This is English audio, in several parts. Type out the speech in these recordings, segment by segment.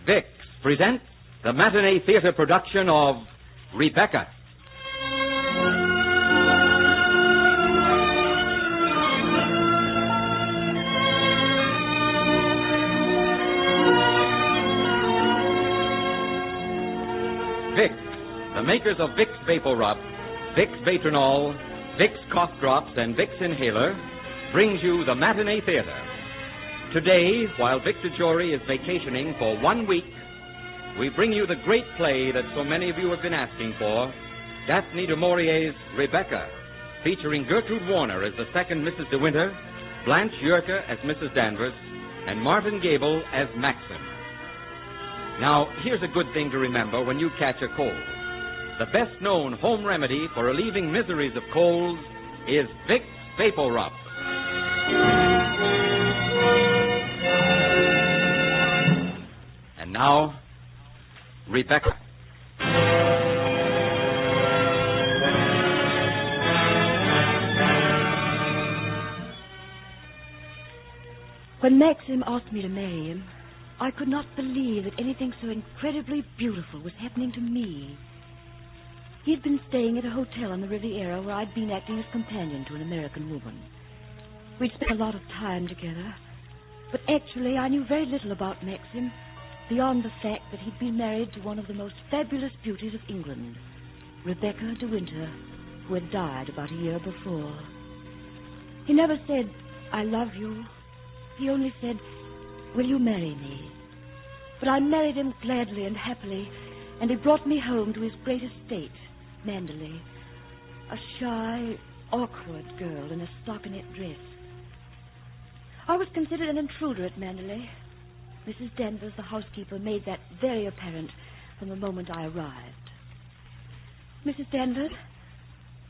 Vicks presents the Matinee Theater production of Rebecca. Vicks, the makers of Vicks Vapor Rub, Vicks Batronol, Vicks Cough Drops, and Vicks Inhaler, brings you the Matinee Theater. Today, while Victor Jory is vacationing for 1 week, we bring you the great play that so many of you have been asking for, Daphne du Maurier's Rebecca, featuring Gertrude Warner as the second Mrs. de Winter, Blanche Yerke as Mrs. Danvers, and Martin Gable as Maxim. Now, here's a good thing to remember when you catch a cold. The best-known home remedy for relieving miseries of colds is Vicks Vapor Rub. And now, Rebecca. When Maxim asked me to marry him, I could not believe that anything so incredibly beautiful was happening to me. He'd been staying at a hotel on the Riviera where I'd been acting as companion to an American woman. We'd spent a lot of time together, but actually I knew very little about Maxim, beyond the fact that he'd been married to one of the most fabulous beauties of England, Rebecca de Winter, who had died about a year before. He never said, "I love you." He only said, "Will you marry me?" But I married him gladly and happily, and he brought me home to his great estate, Manderley, a shy, awkward girl in a stockinette dress. I was considered an intruder at Manderley. Mrs. Danvers, the housekeeper, made that very apparent from the moment I arrived. Mrs. Danvers,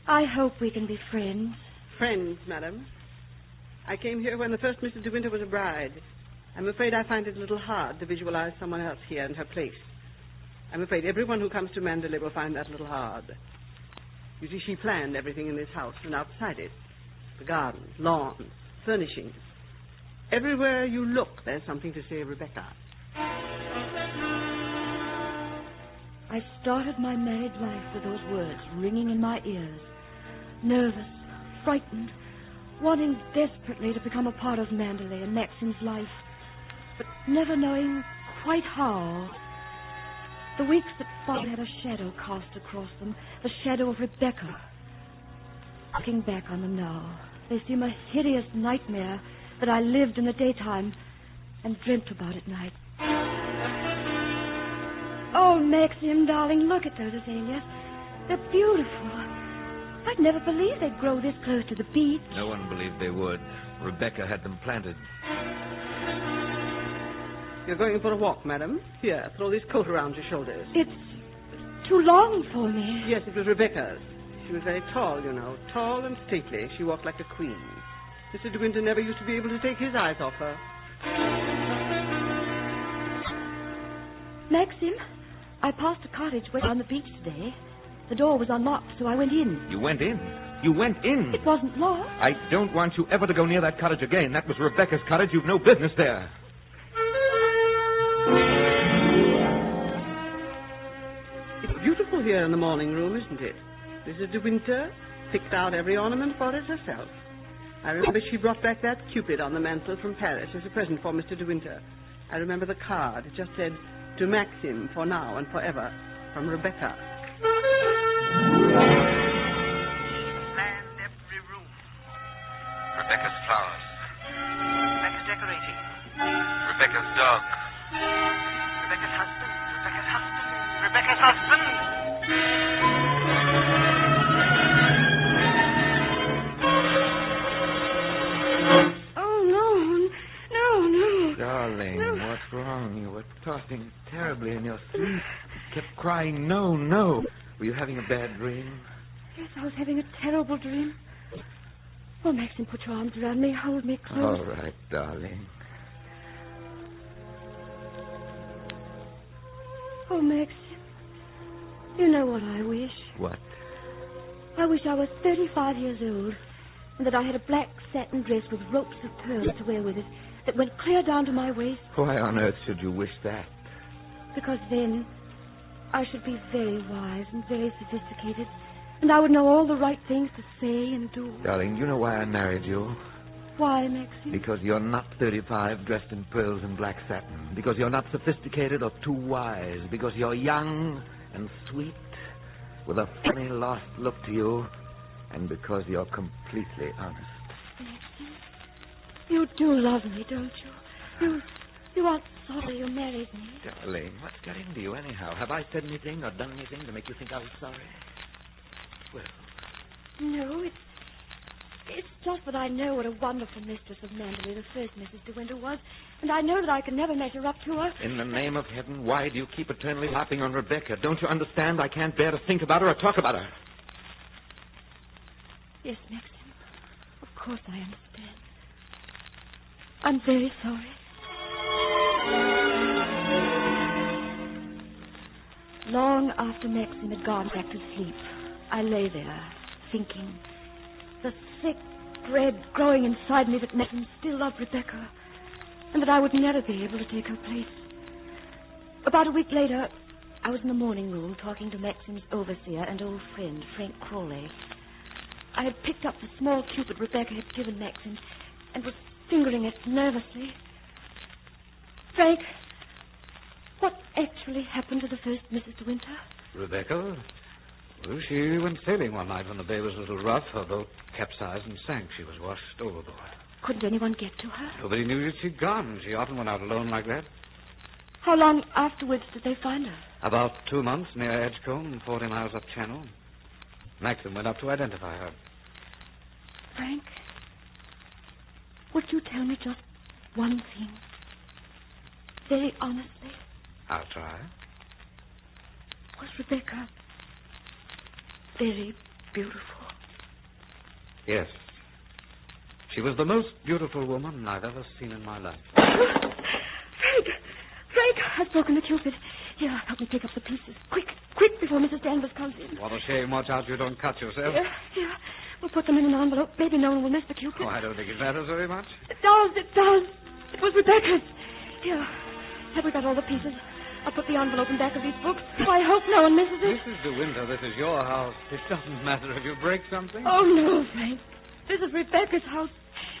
I hope we can be friends. Friends, madam. I came here when the first Mrs. de Winter was a bride. I'm afraid I find it a little hard to visualize someone else here in her place. I'm afraid everyone who comes to Manderley will find that a little hard. You see, she planned everything in this house and outside it. The gardens, lawns, furnishings. Everywhere you look, there's something to say Rebecca. I started my married life with those words ringing in my ears. Nervous, frightened, wanting desperately to become a part of Manderley and Maxim's life, but never knowing quite how. The weeks that followed had a shadow cast across them, the shadow of Rebecca. Looking back on them now, they seem a hideous nightmare that I lived in the daytime and dreamt about at night. Oh, Maxim, darling, look at those azaleas. They're beautiful. I'd never believed they'd grow this close to the beach. No one believed they would. Rebecca had them planted. You're going for a walk, madam? Here, throw this coat around your shoulders. It's too long for me. Yes, it was Rebecca's. She was very tall, you know. Tall and stately. She walked like a queen. Mr. de Winter never used to be able to take his eyes off her. Maxim, I passed a cottage way on the beach today. The door was unlocked, so I went in. You went in? You went in? It wasn't locked. I don't want you ever to go near that cottage again. That was Rebecca's cottage. You've no business there. It's beautiful here in the morning room, isn't it? Mrs. de Winter picked out every ornament for it herself. I remember she brought back that Cupid on the mantel from Paris as a present for Mr. de Winter. I remember the card. It just said, "To Maxim, for now and forever, from Rebecca." Planned every room. Rebecca's flowers. Rebecca's decorating. Rebecca's dog. Rebecca's husband. Rebecca's husband. Rebecca's husband. Darling, what's wrong? You were tossing terribly in your sleep. You kept crying, "No, no." Were you having a bad dream? Yes, I was having a terrible dream. Oh, Maxim, put your arms around me. Hold me close. All right, darling. Oh, Maxim, you know what I wish? What? I wish I was 35 years old and that I had a black satin dress with ropes of pearls to wear with it that went clear down to my waist. Why on earth should you wish that? Because then I should be very wise and very sophisticated, and I would know all the right things to say and do. Darling, you know why I married you? Why, Maxim? Because you're not 35, dressed in pearls and black satin. Because you're not sophisticated or too wise. Because you're young and sweet, with a funny, lost look to you. And because you're completely honest. Maxim, you do love me, don't you? You aren't sorry you married me. Darling, what's got into you anyhow? Have I said anything or done anything to make you think I was sorry? Well... No, it's just that I know what a wonderful mistress of Manderley the first Mrs. de Winter was, and I know that I can never measure up to her. In the name of heaven, why do you keep eternally harping on Rebecca? Don't you understand? I can't bear to think about her or talk about her. Yes, Maxim. Of course I understand. I'm very sorry. Long after Maxim had gone back to sleep, I lay there, thinking, the sick dread growing inside me that Maxim still loved Rebecca, and that I would never be able to take her place. About a week later, I was in the morning room talking to Maxim's overseer and old friend, Frank Crawley. I had picked up the small cupid Rebecca had given Maxim and was fingering it nervously. Frank, what actually happened to the first Mrs. de Winter? Rebecca? Well, she went sailing one night when the bay was a little rough. Her boat capsized and sank. She was washed overboard. Couldn't anyone get to her? Nobody knew that she'd gone. She often went out alone like that. How long afterwards did they find her? About 2 months near Edgecombe, 40 miles up channel. Maxim went up to identify her. Frank, would you tell me just one thing? Very honestly. I'll try. Was Rebecca very beautiful? Yes. She was the most beautiful woman I've ever seen in my life. Frank, I've broken the cupid. Here, help me pick up the pieces. Quick, before Mrs. Danvers comes in. What a shame. Watch out you don't cut yourself. Here. We'll put them in an envelope. Maybe no one will miss the cupid. Oh, I don't think it matters very much. It does. It was Rebecca's. Here, have we got all the pieces? I'll put the envelope in back of these books. Oh, I hope no one misses it. Mrs. de Winter, this is your house. It doesn't matter if you break something. Oh, no, Frank. This is Rebecca's house.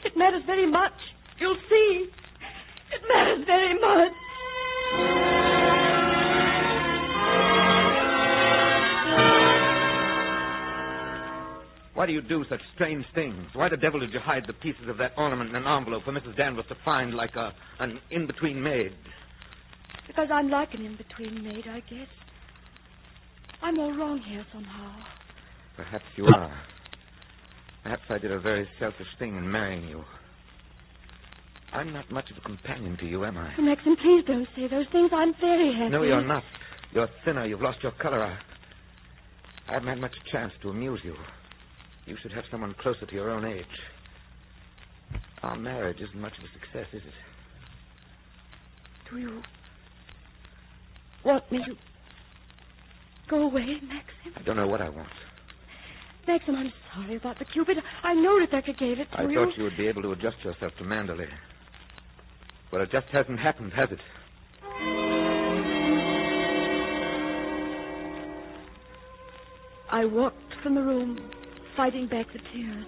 It matters very much. You'll see. It matters very much. Why do you do such strange things? Why the devil did you hide the pieces of that ornament in an envelope for Mrs. Danvers to find like an in-between maid? Because I'm like an in-between maid, I guess. I'm all wrong here somehow. Perhaps you are. Perhaps I did a very selfish thing in marrying you. I'm not much of a companion to you, am I? Maxim, please don't say those things. I'm very happy. No, you're not. You're thinner. You've lost your color. I haven't had much chance to amuse you. You should have someone closer to your own age. Our marriage isn't much of a success, is it? Do you want me to go away, Maxim? I don't know what I want. Maxim, I'm sorry about the cupid. I know Rebecca gave it to you. I thought you would be able to adjust yourself to Manderley. But it just hasn't happened, has it? I walked from the room, fighting back the tears.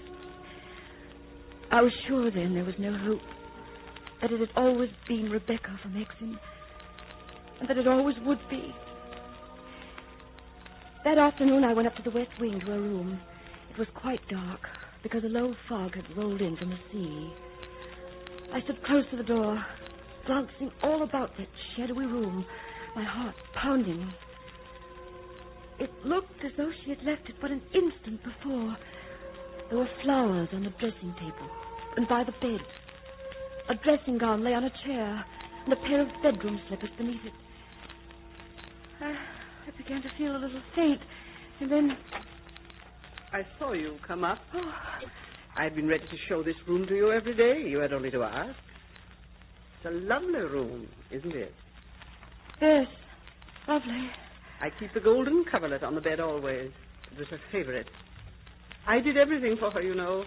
I was sure then there was no hope, that it had always been Rebecca for Maxim, and that it always would be. That afternoon I went up to the west wing to her room. It was quite dark, because a low fog had rolled in from the sea. I stood close to the door, glancing all about that shadowy room, my heart pounding. It looked as though she had left it but an instant before. There were flowers on the dressing table and by the bed. A dressing gown lay on a chair and a pair of bedroom slippers beneath it. I began to feel a little faint, and then... I saw you come up. Oh. I've been ready to show this room to you every day. You had only to ask. It's a lovely room, isn't it? Yes, lovely. I keep the golden coverlet on the bed always. It was her favorite. I did everything for her, you know.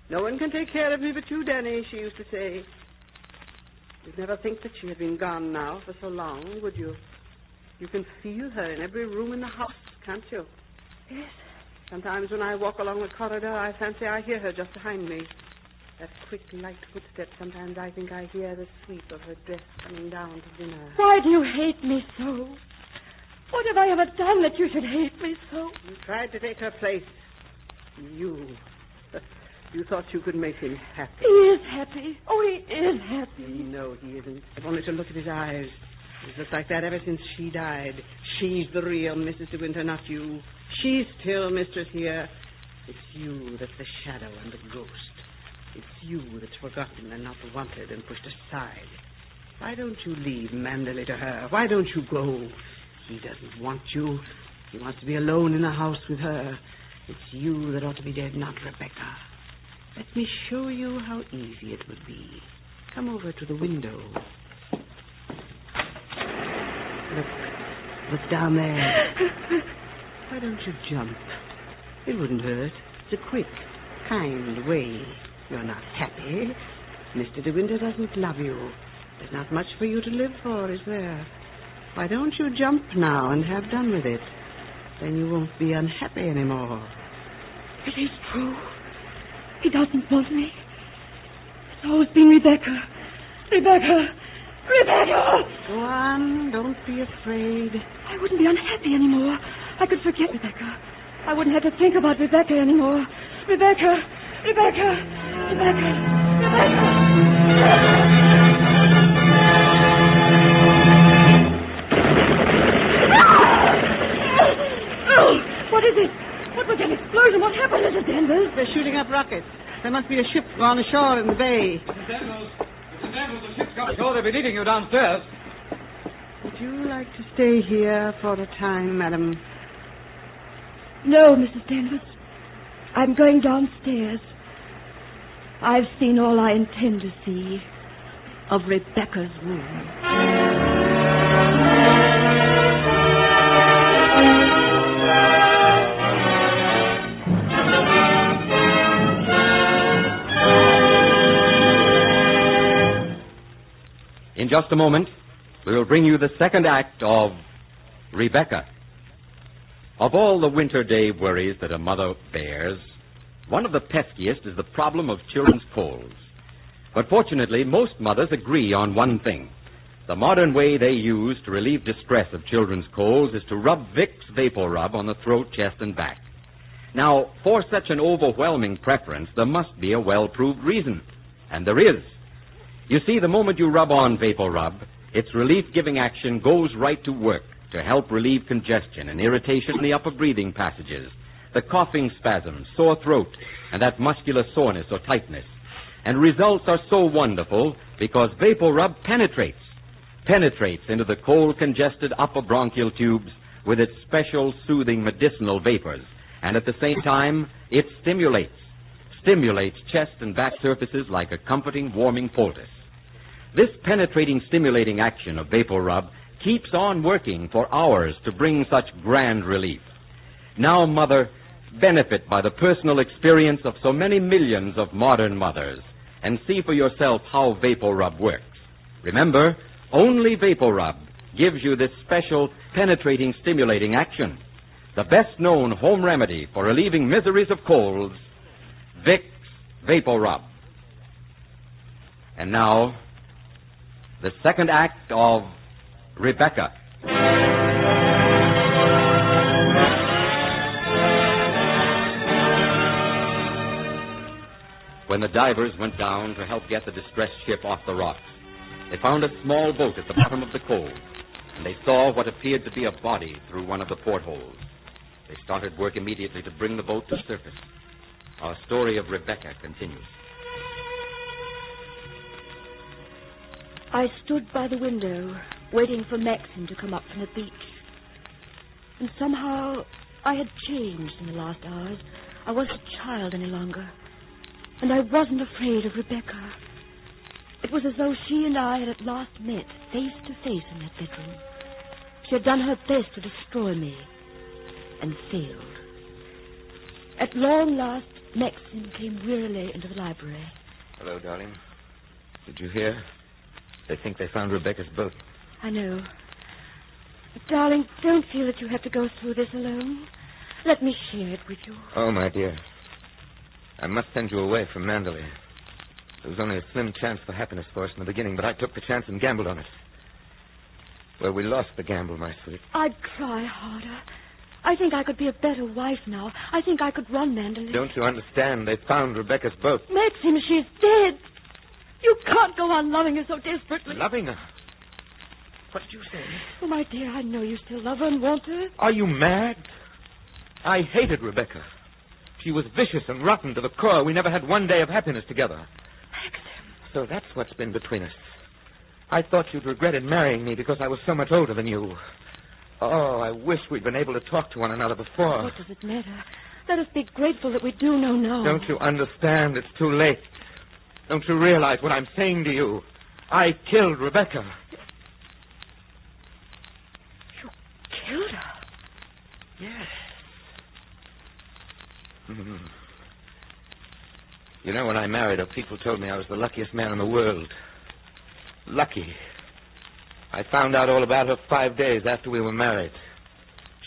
No one can take care of me but you, Danny, she used to say. You'd never think that she had been gone now for so long, would you? You can feel her in every room in the house, can't you? Yes. Sometimes when I walk along the corridor, I fancy I hear her just behind me. That quick, light footstep, sometimes I think I hear the sweep of her dress coming down to dinner. Why do you hate me so? What have I ever done that you should hate me so? You tried to take her place. You thought you could make him happy. He is happy. Oh, he is happy. No, he isn't. If only to look at his eyes. He's looked like that ever since she died. She's the real Mrs. de Winter, not you. She's still mistress here. It's you that's the shadow and the ghost. It's you that's forgotten and not wanted and pushed aside. Why don't you leave Manderley to her? Why don't you go? He doesn't want you. He wants to be alone in the house with her. It's you that ought to be dead, not Rebecca. Let me show you how easy it would be. Come over to the window. Look down there. Why don't you jump? It wouldn't hurt. It's a quick, kind way. You're not happy. Mr. de Winter doesn't love you. There's not much for you to live for, is there? Why don't you jump now and have done with it? Then you won't be unhappy anymore. It is true. He doesn't want me. It's always been Rebecca. Rebecca! Rebecca! Go on. Don't be afraid. I wouldn't be unhappy anymore. I could forget Rebecca. I wouldn't have to think about Rebecca anymore. Rebecca! Rebecca! Rebecca! Rebecca! What is it? What was that explosion? What happened, Mrs. Danvers? They're shooting up rockets. There must be a ship gone ashore in the bay. Mrs. Danvers, the ship's got ashore. They'll be needing you downstairs. Would you like to stay here for a time, madam? No, Mrs. Danvers. I'm going downstairs. I've seen all I intend to see of Rebecca's room. In just a moment, we will bring you the second act of Rebecca. Of all the winter day worries that a mother bears, one of the peskiest is the problem of children's colds. But fortunately, most mothers agree on one thing. The modern way they use to relieve distress of children's colds is to rub Vicks Vapor Rub on the throat, chest, and back. Now, for such an overwhelming preference, there must be a well-proved reason. And there is. You see, the moment you rub on Vapor Rub, its relief-giving action goes right to work to help relieve congestion and irritation in the upper breathing passages, the coughing spasms, sore throat, and that muscular soreness or tightness. And results are so wonderful because Vapor Rub penetrates into the cold, congested upper bronchial tubes with its special soothing medicinal vapors. And at the same time, it stimulates chest and back surfaces like a comforting, warming poultice. This penetrating, stimulating action of Vapor Rub keeps on working for hours to bring such grand relief. Now, mother, benefit by the personal experience of so many millions of modern mothers and see for yourself how Vapor Rub works. Remember, only Vapor Rub gives you this special penetrating, stimulating action. The best-known home remedy for relieving miseries of colds, Vicks Vapor Rub. And now, the second act of Rebecca. When the divers went down to help get the distressed ship off the rocks, they found a small boat at the bottom of the cove, and they saw what appeared to be a body through one of the portholes. They started work immediately to bring the boat to surface. Our story of Rebecca continues. I stood by the window, waiting for Maxim to come up from the beach. And somehow I had changed in the last hours. I wasn't a child any longer. And I wasn't afraid of Rebecca. It was as though she and I had at last met, face to face in that bedroom. She had done her best to destroy me, and failed. At long last, Maxim came wearily into the library. Hello, darling. Did you hear? They think they found Rebecca's boat. I know. But, darling, don't feel that you have to go through this alone. Let me share it with you. Oh, my dear. I must send you away from Manderley. There was only a slim chance for happiness for us in the beginning, but I took the chance and gambled on it. Well, we lost the gamble, my sweet. I'd try harder. I think I could be a better wife now. I think I could run Manderley. Don't you understand? They found Rebecca's boat. Maxim, she's dead. You can't go on loving her so desperately. Loving her? What did you say? Oh, my dear, I know you still love her and want her. Are you mad? I hated Rebecca. She was vicious and rotten to the core. We never had one day of happiness together. Maxim. So that's what's been between us. I thought you'd regretted marrying me because I was so much older than you. Oh, I wish we'd been able to talk to one another before. What does it matter? Let us be grateful that we do know now. Don't you understand? It's too late. Don't you realize what I'm saying to you? I killed Rebecca. You killed her? Yes. You know, when I married her, people told me I was the luckiest man in the world. Lucky. I found out all about her 5 days after we were married.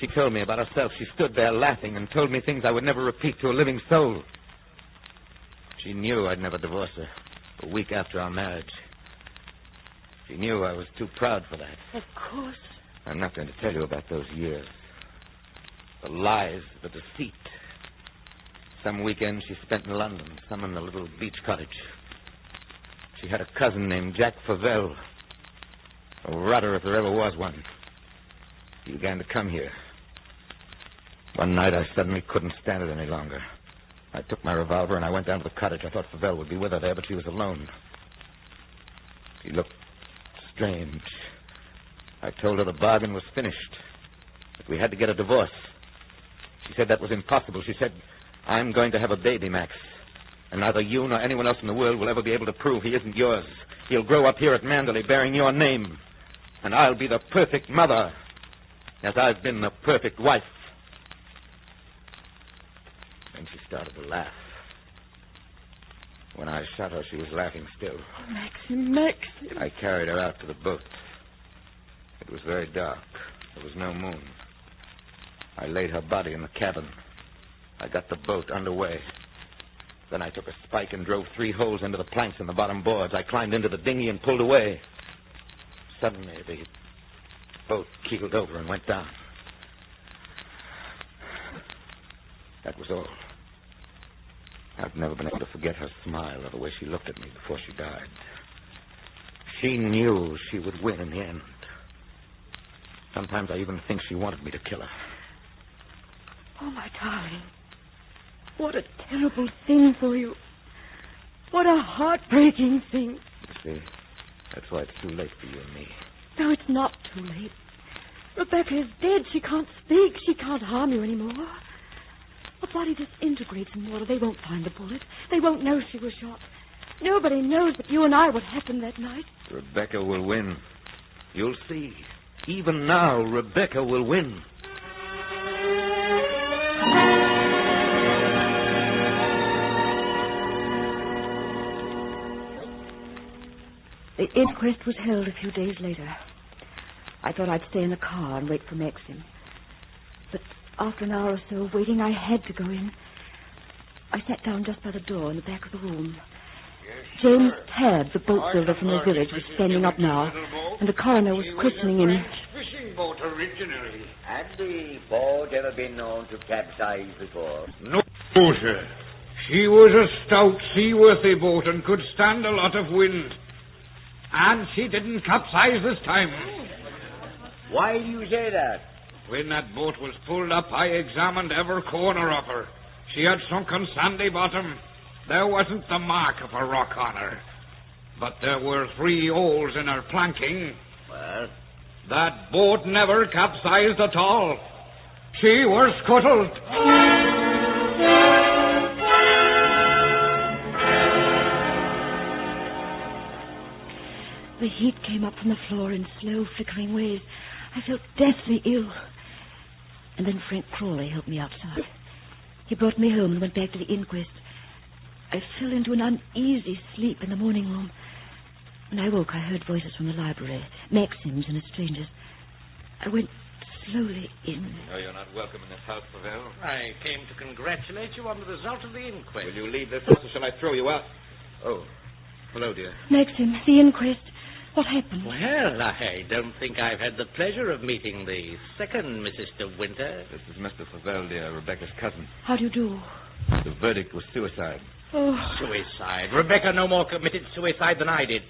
She told me about herself. She stood there laughing and told me things I would never repeat to a living soul. She knew I'd never divorce her a week after our marriage. She knew I was too proud for that. Of course. I'm not going to tell you about those years. The lies, the deceit. Some weekends she spent in London, some in the little beach cottage. She had a cousin named Jack Favell. A rotter if there ever was one. He began to come here. One night I suddenly couldn't stand it any longer. I took my revolver and I went down to the cottage. I thought Favell would be with her there, but she was alone. She looked strange. I told her the bargain was finished, that we had to get a divorce. She said that was impossible. She said, I'm going to have a baby, Max. And neither you nor anyone else in the world will ever be able to prove he isn't yours. He'll grow up here at Manderley bearing your name. And I'll be the perfect mother, as I've been the perfect wife. Then she started to laugh. When I shot her, she was laughing still. Oh, Maxim. I carried her out to the boat. It was very dark. There was no moon. I laid her body in the cabin. I got the boat underway. Then I took a spike and drove 3 holes into the planks in the bottom boards. I climbed into the dinghy and pulled away. Suddenly, the boat keeled over and went down. That was all. I've never been able to forget her smile or the way she looked at me before she died. She knew she would win in the end. Sometimes I even think she wanted me to kill her. Oh, my darling. What a terrible thing for you. What a heartbreaking thing. You see, that's why it's too late for you and me. No, it's not too late. Rebecca is dead. She can't speak. She can't harm you anymore. A body disintegrates in water. They won't find the bullet. They won't know she was shot. Nobody knows but you and I what happened that night. Rebecca will win. You'll see. Even now, Rebecca will win. The inquest was held a few days later. I thought I'd stay in the car and wait for Maxim. But after an hour or so of waiting, I had to go in. I sat down just by the door in the back of the room. James Tabb, the boat builder from the village, was standing up now, and the coroner was questioning him. Fishing boat originally. Had the boat ever been known to capsize before? No, sir. She was a stout, seaworthy boat and could stand a lot of wind. And she didn't capsize this time. Why do you say that? When that boat was pulled up, I examined every corner of her. She had sunken sandy bottom. There wasn't the mark of a rock on her. But there were 3 holes in her planking. Well? That boat never capsized at all. She was scuttled. The heat came up from the floor in slow, flickering waves. I felt deathly ill. And then Frank Crawley helped me outside. He brought me home and went back to the inquest. I fell into an uneasy sleep in the morning room. When I woke, I heard voices from the library, Maxim's and a stranger's. I went slowly in. No, you're not welcome in this house, Pavel. I came to congratulate you on the result of the inquest. Will you leave this house or shall I throw you out? Oh, hello, dear. Maxim, the inquest. What happened? Well, I don't think I've had the pleasure of meeting the second Mrs. de Winter. This is Mr. Pavel, dear, Rebecca's cousin. How do you do? The verdict was suicide. Oh. Suicide. Rebecca no more committed suicide than I did.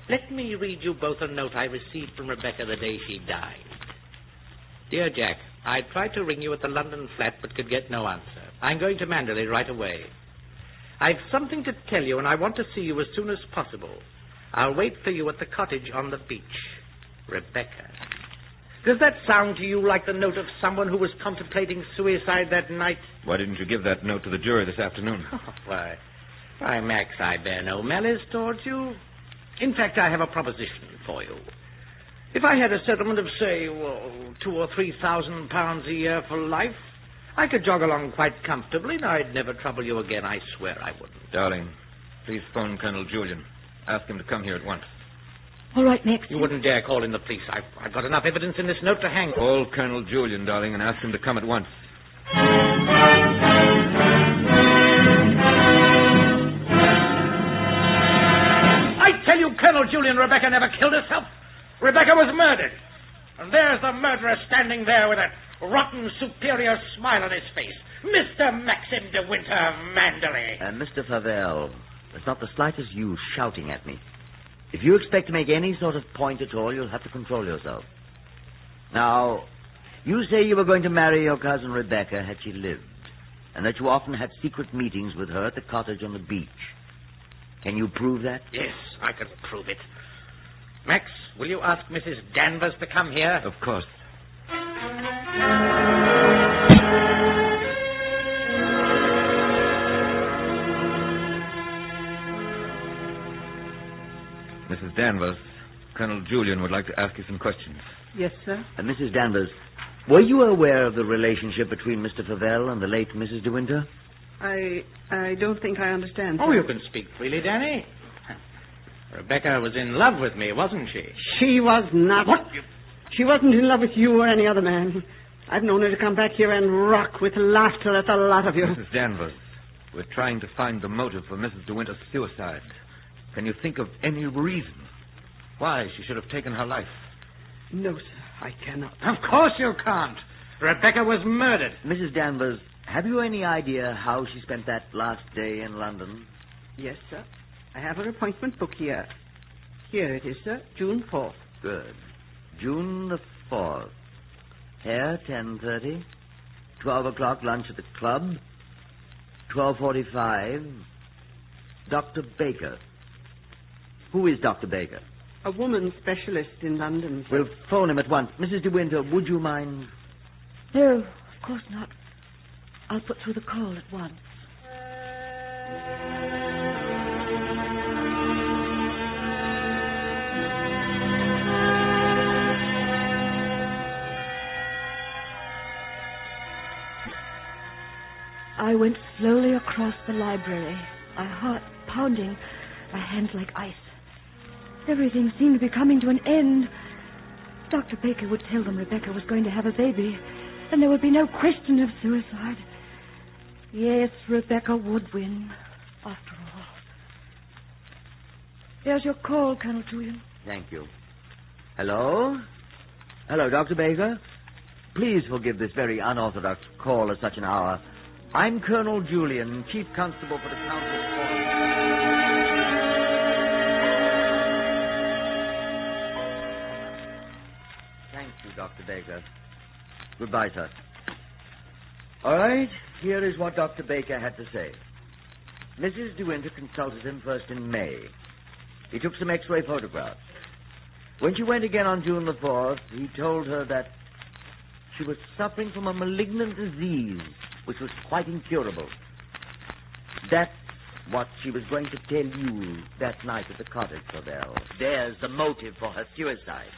Let me read you both a note I received from Rebecca the day she died. Dear Jack, I tried to ring you at the London flat but could get no answer. I'm going to Manderley right away. I've something to tell you and I want to see you as soon as possible. I'll wait for you at the cottage on the beach. Rebecca. Does that sound to you like the note of someone who was contemplating suicide that night? Why didn't you give that note to the jury this afternoon? Oh, why, Max, I bear no malice towards you. In fact, I have a proposition for you. If I had a settlement of, say, £2,000 or £3,000 a year for life, I could jog along quite comfortably and I'd never trouble you again. I swear I wouldn't. Darling, please phone Colonel Julian. Ask him to come here at once. All right, Max. You wouldn't dare call in the police. I've got enough evidence in this note to hang. Call Colonel Julian, darling, and ask him to come at once. I tell you, Colonel Julian, Rebecca never killed herself. Rebecca was murdered. And there's the murderer standing there with that rotten, superior smile on his face. Mr. Maxim de Winter of Manderley. Mr. Pavel, there's not the slightest use shouting at me. If you expect to make any sort of point at all, you'll have to control yourself. Now, you say you were going to marry your cousin Rebecca had she lived, and that you often had secret meetings with her at the cottage on the beach. Can you prove that? Yes, I can prove it. Max, will you ask Mrs. Danvers to come here? Of course. Mrs. Danvers, Colonel Julian would like to ask you some questions. Yes, sir. Mrs. Danvers, were you aware of the relationship between Mr. Pavel and the late Mrs. de Winter? I don't think I understand. Oh, you can speak freely, Danny. Rebecca was in love with me, wasn't she? She was not. What? She wasn't in love with you or any other man. I've known her to come back here and rock with laughter at the lot of you. Mrs. Danvers, we're trying to find the motive for Mrs. de Winter's suicide. Can you think of any reason why she should have taken her life? No, sir, I cannot. Of course you can't. Rebecca was murdered. Mrs. Danvers, have you any idea how she spent that last day in London? Yes, sir. I have her appointment book here. Here it is, sir. June 4th. Good. June the 4th. Here, 10:30. 12 o'clock, lunch at the club. 12:45. Dr. Baker. Who is Dr. Baker? A woman specialist in London, sir. We'll phone him at once. Mrs. de Winter, would you mind? No, of course not. I'll put through the call at once. I went slowly across the library, my heart pounding, my hands like ice. Everything seemed to be coming to an end. Dr. Baker would tell them Rebecca was going to have a baby, and there would be no question of suicide. Yes, Rebecca would win, after all. There's your call, Colonel Julian. Thank you. Hello? Hello, Dr. Baker. Please forgive this very unorthodox call at such an hour. I'm Colonel Julian, Chief Constable for the County of Cornwall. Thank you, Dr. Baker. Goodbye, sir. All right, here is what Dr. Baker had to say. Mrs. de Winter consulted him first in May. He took some X-ray photographs. When she went again on June the 4th, he told her that she was suffering from a malignant disease which was quite incurable. That's what she was going to tell you that night at the cottage, Pavel. There's the motive for her suicide.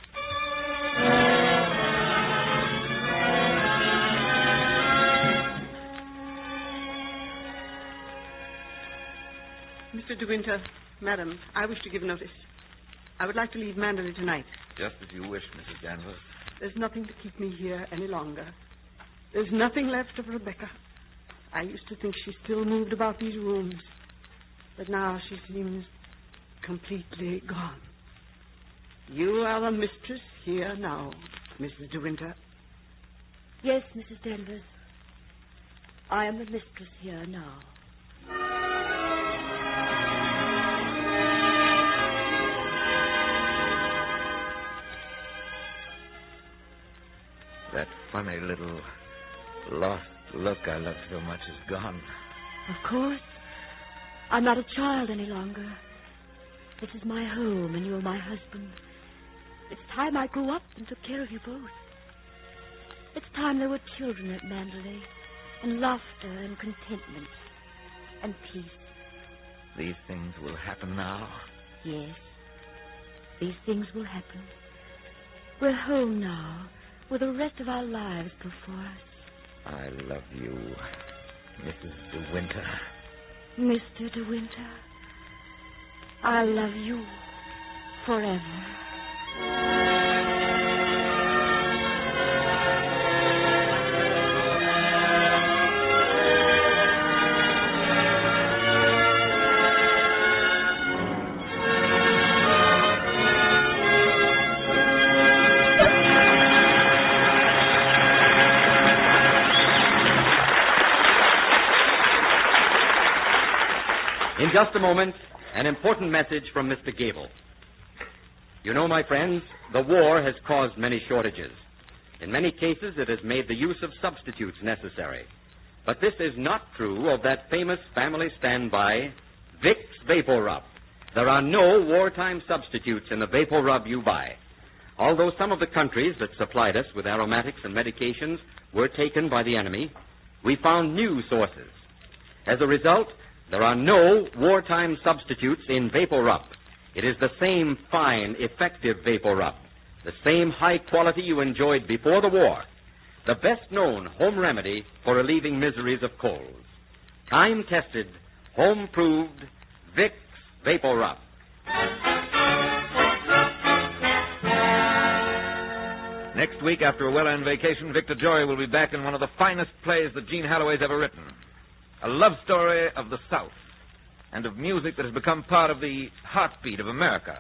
Mr. de Winter, madam, I wish to give notice. I would like to leave Manderley tonight. Just as you wish, Mrs. Danvers. There's nothing to keep me here any longer. There's nothing left of Rebecca. I used to think she still moved about these rooms. But now she seems completely gone. You are the mistress here now, Mrs. de Winter. Yes, Mrs. Danvers. I am the mistress here now. That funny little lost look I loved so much is gone. Of course. I'm not a child any longer. This is my home, and you're my husband. It's time I grew up and took care of you both. It's time there were children at Manderley, and laughter and contentment and peace. These things will happen now. Yes, these things will happen. We're home now, with the rest of our lives before us. I love you, Mrs. de Winter. Mr. de Winter, I love you forever. In just a moment, an important message from Mr. Gable. You know, my friends, the war has caused many shortages. In many cases, it has made the use of substitutes necessary. But this is not true of that famous family standby, Vicks Vapor Rub. There are no wartime substitutes in the Vapor Rub you buy. Although some of the countries that supplied us with aromatics and medications were taken by the enemy, we found new sources. As a result, there are no wartime substitutes in Vapor Rub. It is the same fine, effective Vapor Rub, the same high quality you enjoyed before the war, the best-known home remedy for relieving miseries of colds. Time-tested, home-proved Vicks Vapor Rub. Next week, after a well-earned vacation, Victor Jory will be back in one of the finest plays that Jean Halloway's ever written. A love story of the South and of music that has become part of the heartbeat of America.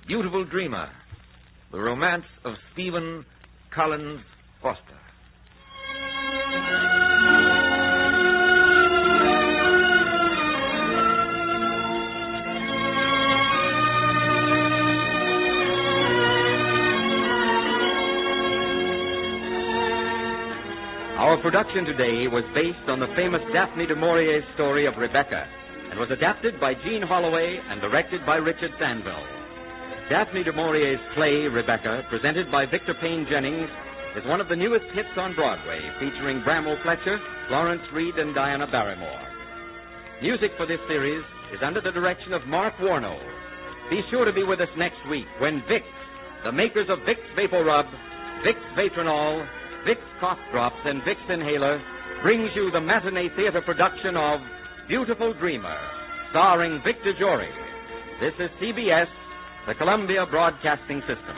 Beautiful Dreamer, the romance of Stephen Collins Foster. Our production today was based on the famous Daphne du Maurier story of Rebecca and was adapted by Jean Holloway and directed by Richard Sandville. Daphne du Maurier's play, Rebecca, presented by Victor Payne Jennings, is one of the newest hits on Broadway, featuring Bramwell Fletcher, Florence Reed, and Diana Barrymore. Music for this series is under the direction of Mark Warno. Be sure to be with us next week when Vicks, the makers of Vicks Vapor Rub, Vicks Vatronol, Vicks Cough Drops, and Vicks Inhaler, brings you the matinee theater production of Beautiful Dreamer, starring Victor Jory. This is CBS, the Columbia Broadcasting System.